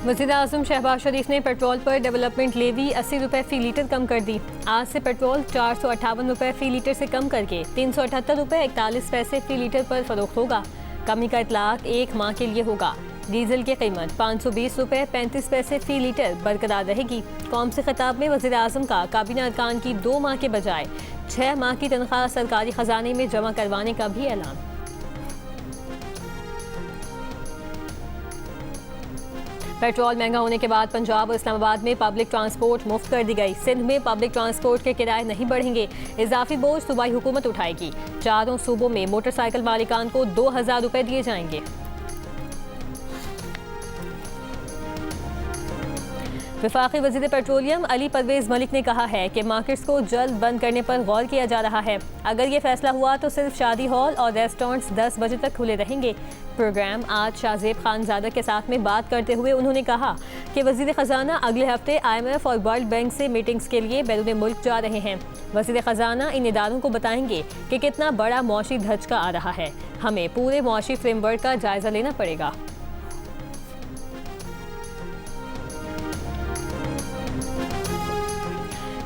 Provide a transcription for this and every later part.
वज़ीर-ए-आज़म शहबाज शरीफ ने पेट्रोल पर डेवलपमेंट लेवी 80 रुपये फ़ी लीटर कम कर दी। आज से पेट्रोल 458 रुपये फ़ी लीटर से कम करके 378 रुपये 41 पैसे फ़ी लीटर पर फरोख्त होगा। कमी का इतलाक 1 माह के लिए होगा। डीजल की कीमत 520 रुपये 35 पैसे फ़ी लीटर बरकरार रहेगी। कौम से खिताब में वज़ीर-ए-आज़म का काबीना अरकान की 2 माह के बजाय 6 माह की तनख्वाह सरकारी खजाने में जमा करवाने का भी ऐलान। पेट्रोल महंगा होने के बाद पंजाब और इस्लामाबाद में पब्लिक ट्रांसपोर्ट मुफ्त कर दी गई। सिंध में पब्लिक ट्रांसपोर्ट के किराए नहीं बढ़ेंगे। इजाफी बोझ सूबाई हुकूमत उठाएगी। चारों सूबों में मोटरसाइकिल मालिकान को 2000 रुपये दिए जाएंगे। वफाकी वज़ीर पेट्रोलियम अली परवेज़ मलिक ने कहा है कि मार्केट्स को जल्द बंद करने पर गौर किया जा रहा है। अगर ये फैसला हुआ तो सिर्फ शादी हॉल और रेस्टोरेंट्स 10 बजे तक खुले रहेंगे। प्रोग्राम आज शाहजेब खानजादा के साथ में बात करते हुए उन्होंने कहा कि वज़ीर ख़जाना अगले हफ्ते IMF और वर्ल्ड बैंक से मीटिंग्स के लिए बैरून मुल्क जा रहे हैं। वज़ीर ख़जाना इन इदारों को बताएंगे कि कितना बड़ा मुआशी धचका आ रहा है। हमें पूरे मुआशी फ्रेमवर्क का जायज़ा लेना पड़ेगा।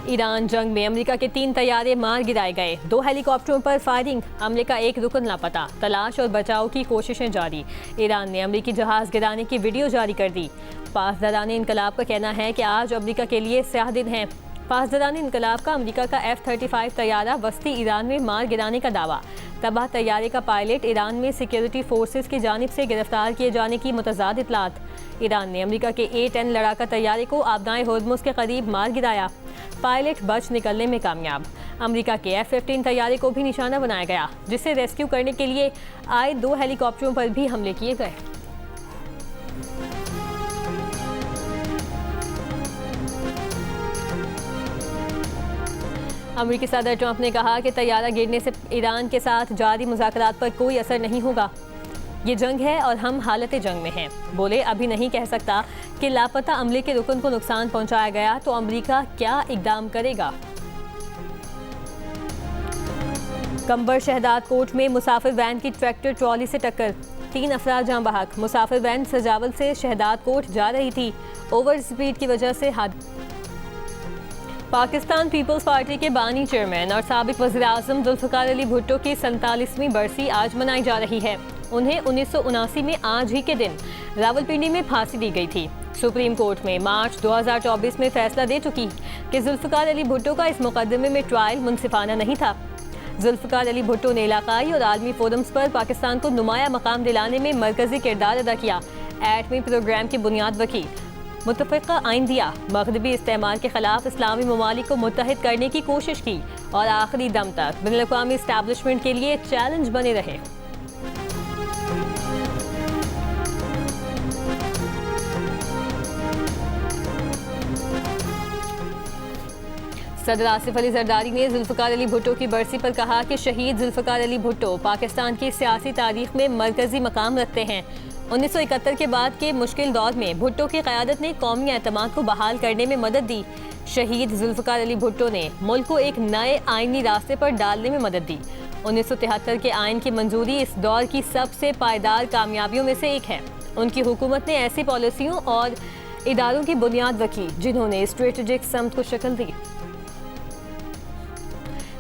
ईरान जंग में अमेरिका के 3 तैयारे मार गिराए गए। 2 हेलीकॉप्टरों पर फायरिंग। हमले का एक रुकन लापता। तलाश और बचाव की कोशिशें जारी। ईरान ने अमेरिकी जहाज गिराने की वीडियो जारी कर दी। पासदारान इनकलाब का कहना है कि आज अमेरिका के लिए स्याह दिन है। पासदारान इनकलाब का अमेरिका का F-35 तैयारा वस्ती ईरान में मार गिराने का दावा। तबाह तैयारे का पायलट ईरान में सिक्योरिटी फोर्सेस की जानिब से गिरफ्तार किए जाने की मुतज़ाद इतलात। ईरान ने अमेरिका के A-10 लड़ाका तैयारे को आबनाए होर्मुज़ के करीब मार गिराया। पायलट बच निकलने में कामयाब। अमेरिका के F-15 तैयारे को भी निशाना बनाया गया, जिसे रेस्क्यू करने के लिए आए 2 हेलीकॉप्टरों पर भी हमले किए गए। अमेरिकी सदर ट्रंप ने कहा कि तैयारा गिरने से ईरान के साथ जारी मुज़ाकरात पर कोई असर नहीं होगा। ये जंग है और हम हालत जंग में हैं। बोले अभी नहीं कह सकता कि लापता अमले के रुकन को नुकसान पहुंचाया गया तो अमेरिका क्या इकदाम करेगा। कंबर शहदाद कोट में मुसाफिर वैन की ट्रैक्टर ट्रॉली से टक्कर। 3 अफराद जाँ बहक। मुसाफिर वैन सजावल से शहदाद कोट जा रही थी। ओवर स्पीड की वजह से हादसा। पाकिस्तान पीपल्स पार्टी के बानी चेयरमैन और साबिक वज़ीर-ए-आज़म जुल्फ़िकार अली भुट्टो की 47वीं बरसी आज मनाई जा रही है। उन्हें 1979 में आज ही के दिन रावलपिंडी में फांसी दी गई थी। सुप्रीम कोर्ट में मार्च 2024 में फैसला दे चुकी कि जुल्फ़िकार अली भुट्टो का इस मुकदमे में ट्रायल मुनसिफाना नहीं था। जुल्फ़िकार अली भुट्टो ने इलाकाई और आलमी फोरम्स पर पाकिस्तान को नुमाया मकाम दिलाने में मरकजी किरदार अदा किया। एटमी प्रोग्राम की बुनियाद रखी। मुतफ़िक़ा आइन दिया। मग़रिबी इस्तेमाल के खिलाफ इस्लामी ममालिक को मुत्तहिद करने की कोशिश की और आखिरी दम तक बैनुल-अक़वामी इस्टेब्लिशमेंट के लिए चैलेंज बने रहे। सदर आसिफ अली जरदारी ने जुल्फ़िकार अली भुट्टो की बरसी पर कहा कि शहीद जुल्फ़िकार अली भुट्टो पाकिस्तान की सियासी तारीख में मरकजी मकाम रखते हैं। 1971 के बाद के मुश्किल दौर में भुट्टो की क़यादत ने कौमी एतमाद को बहाल करने में मदद दी। शहीद जुल्फ़िकार अली भुट्टो ने मुल्क को एक नए आइनी रास्ते पर डालने में मदद दी। 1973 के आइन की मंजूरी इस दौर की सबसे पायदार कामयाबियों में से एक है। उनकी हुकूमत ने ऐसी पॉलिसियों और इदारों की बुनियाद रखी जिन्होंने स्ट्रेटेजिक समत को शक्ल दी।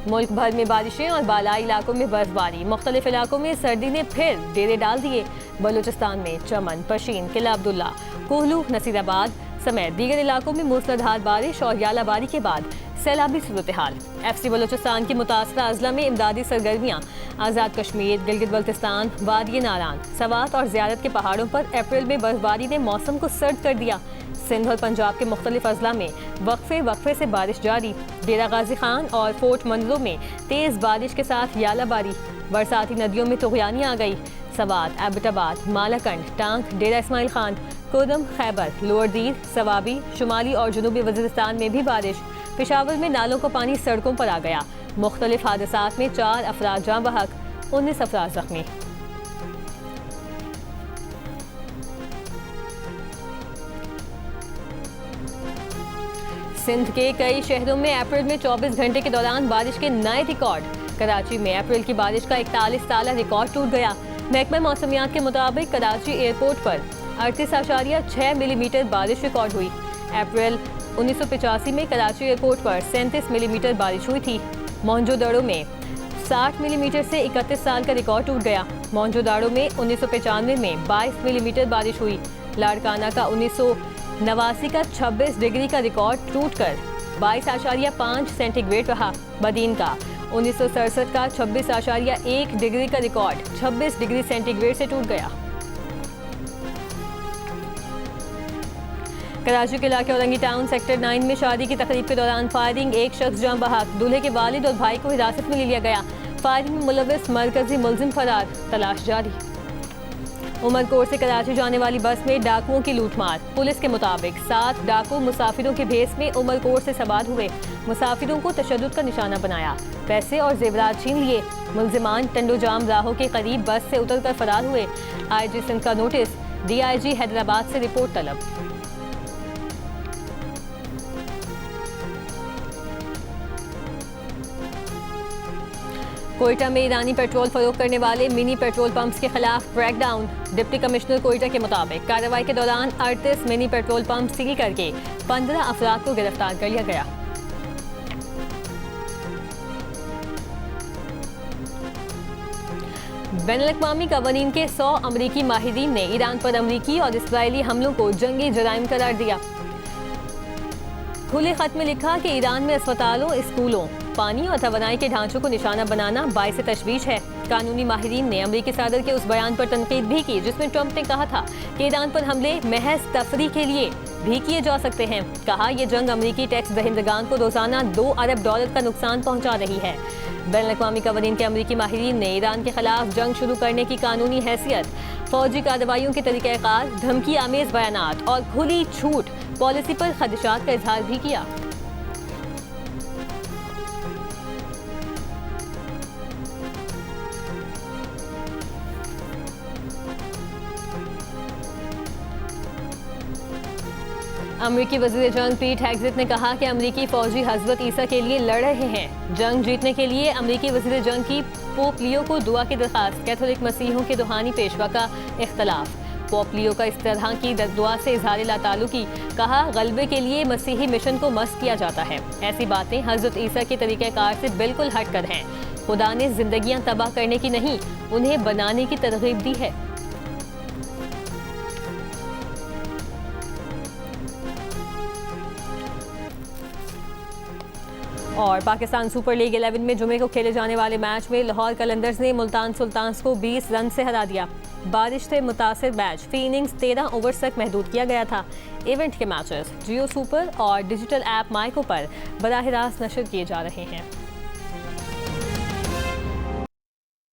मुल्क भर में बारिशें और बालाई इलाकों में बर्फबारी। मुख्तलिफ इलाकों में सर्दी ने फिर डेरे डाल दिए। बलूचिस्तान में चमन, पशीन, किला अब्दुल्ला, कोहलू, नसीराबाद समेत दीगर इलाकों में मूसलाधार बारिश और यालाबारी के बाद सैलाबी सूरत हाल। FC बलूचिस्तान की मुतासरा अजला में इमदादी सरगर्मियाँ। आज़ाद कश्मीर, गिलगित बल्तिस्तान, वादी नारान, सवात और ज़ियारत के पहाड़ों पर अप्रैल में बर्फबारी ने मौसम को सर्द कर दिया। सिंध और पंजाब के मुख्तलिफ अजला में वक्फे से बारिश जारी। डेरा गाजी खान और फोर्ट मंदलों में तेज़ बारिश के साथ यालाबारी। बरसाती नदियों में तुग़यानी आ गई। सवात, एबटाबाद, मालाकंड, टांक, डेरा इस्माइल खान, कोदम, खैबर, लोअर दीर, सवाबी, शुमाली और जनूबी वज़ीरिस्तान में भी बारिश। पेशावर में नालों का पानी सड़कों पर आ गया। मुख्तलिफ हादसात में 4 अफराद जाँ बहक, 19 अफराद जख्मी। सिंध के कई शहरों में अप्रैल में 24 घंटे के दौरान बारिश के नए रिकॉर्ड। कराची में अप्रैल की बारिश का 41 साला रिकॉर्ड टूट गया। महकमा मौसमियात के मुताबिक कराची एयरपोर्ट पर 38.6 मिलीमीटर बारिश रिकॉर्ड हुई। अप्रैल 1985 में कराची एयरपोर्ट पर 37 मिलीमीटर बारिश हुई थी। मोहनजोदड़ो में 60 मिलीमीटर से 31 साल का रिकॉर्ड टूट गया। मोहनजोदड़ो में 1995 में 22 मिलीमीटर बारिश हुई। लाड़काना का 1989 का 26 डिग्री का रिकॉर्ड टूटकर 22.5 सेंटीग्रेड रहा। बदीन का 1967 का 26.1 डिग्री का रिकॉर्ड 26 डिग्री सेंटीग्रेड से टूट गया। कराची के इलाके औरंगी टाउन सेक्टर 9 में शादी की तकरीब के दौरान फायरिंग, एक शख्स जान बहक। दूल्हे के वालिद और भाई को हिरासत में ले लिया गया। फायरिंग में मुलविस मरकजी मुलजिम फरार, तलाश जारी। उमरकोट से कराची जाने वाली बस में डाकुओं की लूटमार। पुलिस के मुताबिक 7 डाकू मुसाफिरों के भेस में उमरकोट से सवार हुए। मुसाफिरों को तशद्दुद का निशाना बनाया, पैसे और जेवरात छीन लिए। मुलजिमान टंडोजाम राहों के करीब बस से उतरकर फरार हुए। IG सिंध का नोटिस, DIG हैदराबाद से रिपोर्ट तलब। कोयटा में ईरानी पेट्रोल फरोख्त करने वाले मिनी पेट्रोल पंप्स के खिलाफ क्रैकडाउन। डिप्टी कमिश्नर कोयटा के मुताबिक कार्रवाई के दौरान 38 मिनी पेट्रोल पंप सील करके 15 अफराद को गिरफ्तार कर लिया गया। बैनुल-अक़वामी कवानीन के 100 अमरीकी माहिरीन ने ईरान पर अमरीकी और इसराइली हमलों को जंगी जराइम करार दिया। खुले खत में लिखा कि ईरान में अस्पतालों, स्कूलों, पानी और तवानाई के ढांचों को निशाना बनाना बाइस तशवीश है। कानूनी माहिरीन ने अमरीकी सदर के उस बयान पर तनकीद भी की जिसमें ट्रंप ने कहा था कि ईरान पर हमले महज तफरी के लिए भी किए जा सकते हैं। कहा यह जंग अमरीकी टैक्स दहिंदगान को रोजाना $2 अरब का नुकसान पहुंचा रही है। बैनुल-अक़वामी कवानीन के अमरीकी माहिरीन ने ईरान के खिलाफ जंग शुरू करने की कानूनी हैसियत, फौजी कार्रवाइयों के तरीक़ाकार, धमकी आमेज बयानात और खुली छूट पॉलिसी पर खदशात का इजहार भी किया। अमरीकी वज़ीर जंग पीट हेगसेथ ने कहा कि अमरीकी फौजी हज़रत ईसा के लिए लड़ रहे हैं। जंग जीतने के लिए अमरीकी वज़ीर जंग की पोप लियो को दुआ की दरख्वास्त। कैथोलिक मसीहों के रूहानी पेशवा का इख्तलाफ। पोप लियो का इस तरह की दुआ से इज़हार लाताल्लुकी। कहा गलबे के लिए मसीही मिशन को मस्त किया जाता है। ऐसी बातें हज़रत ईसा के तरीक़ेकार से बिल्कुल हटकर हैं। खुदा ने जिंदगियां तबाह करने की नहीं, उन्हें बनाने की तरगीब दी है। और पाकिस्तान सुपर लीग 11 में जुमे को खेले जाने वाले मैच में लाहौर कलंदर्स ने मुल्तान सुल्तान्स को 20 रन से हरा दिया। बारिश से मुतासिर मैच फी इनिंग्स 13 ओवर्स तक महदूद किया गया था। इवेंट के मैचेस जियो सुपर और डिजिटल ऐप माइको पर बराह रास्त नशर किए जा रहे हैं।